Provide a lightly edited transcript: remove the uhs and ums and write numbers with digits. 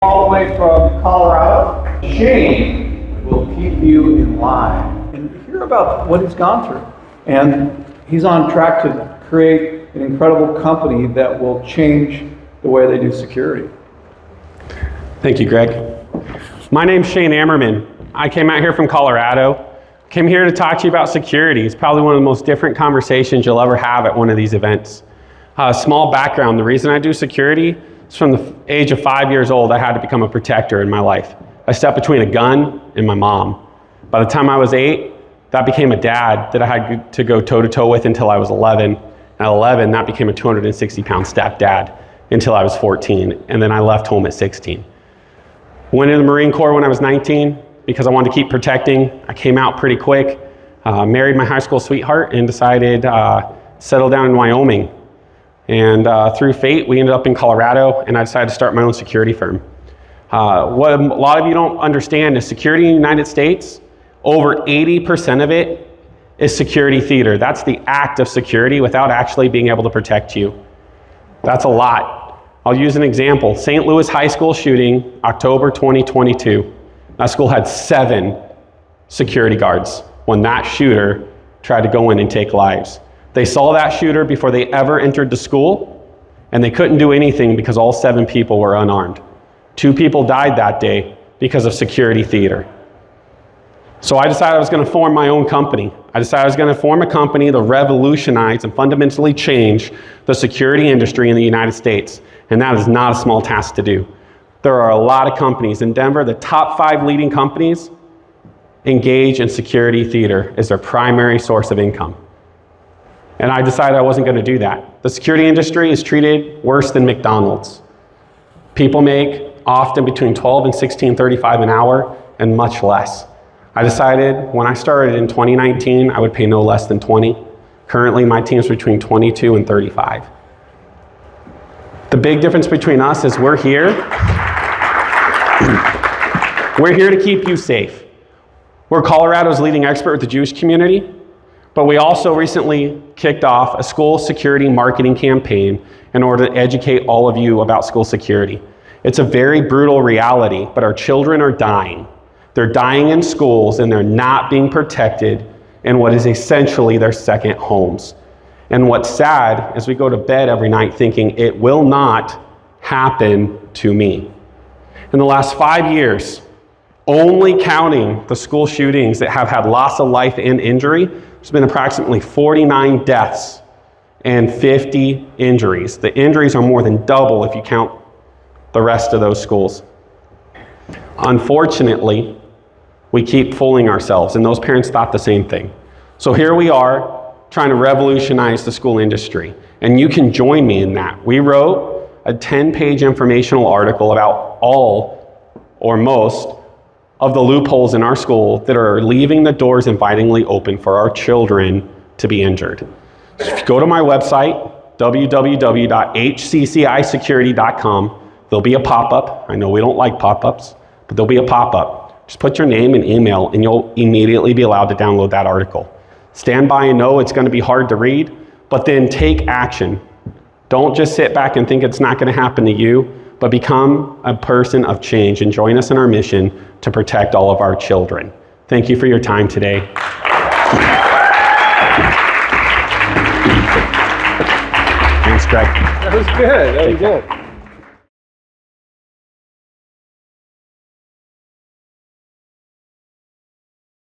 All the way from Colorado. Shane will keep you in line and hear about what he's gone through. And he's on track to create an incredible company that will change the way they do security. Thank you, Greg. My name's Shane Ammerman. I came out here from Colorado. Came here to talk to you about security. It's probably one of the most different conversations you'll ever have at one of these events. Small background, the reason I do security is from the age of 5 years old, I had to become a protector in my life. I stepped between a gun and my mom. By the time I was 8, that became a dad that I had to go toe-to-toe with until I was 11. At 11, that became a 260-pound stepdad until I was 14, and then I left home at 16. Went in the Marine Corps when I was 19 because I wanted to keep protecting. I came out pretty quick, married my high school sweetheart, and decided to settle down in Wyoming. And through fate, we ended up in Colorado, and I decided to start my own security firm. What a lot of you don't understand is security in the United States, over 80% of it is security theater. That's the act of security without actually being able to protect you. That's a lot. I'll use an example. St. Louis High School shooting, October 2022. That school had 7 security guards when that shooter tried to go in and take lives. They saw that shooter before they ever entered the school, and they couldn't do anything because all 7 people were unarmed. 2 people died that day because of security theater. So I decided I was going to form my own company. I decided I was going to form a company to revolutionize and fundamentally change the security industry in the United States. And that is not a small task to do. There are a lot of companies in Denver. The top 5 leading companies engage in security theater as their primary source of income. And I decided I wasn't going to do that. The security industry is treated worse than McDonald's. People make often between $12 and $16.35 an hour and much less. I decided when I started in 2019, I would pay no less than 20. Currently, my team's between 22 and 35. The big difference between us is we're here. We're here to keep you safe. We're Colorado's leading expert with the Jewish community, but we also recently kicked off a school security marketing campaign in order to educate all of you about school security. It's a very brutal reality, but our children are dying. They're dying in schools and they're not being protected in what is essentially their second homes. And what's sad is we go to bed every night thinking it will not happen to me. In the last 5 years, only counting the school shootings that have had loss of life and injury, there's been approximately 49 deaths and 50 injuries. The injuries are more than double if you count the rest of those schools. Unfortunately, we keep fooling ourselves, and those parents thought the same thing. So here we are trying to revolutionize the school industry, and you can join me in that. We wrote a 10-page informational article about all or most of the loopholes in our school that are leaving the doors invitingly open for our children to be injured. So if you go to my website, www.hccisecurity.com, there'll be a pop-up. I know we don't like pop-ups, but there'll be a pop-up. Just put your name and email, and you'll immediately be allowed to download that article. Stand by and know it's going to be hard to read, but then take action. Don't just sit back and think it's not going to happen to you, but become a person of change and join us in our mission to protect all of our children. Thank you for your time today. Thanks, Greg. That was good. That was good.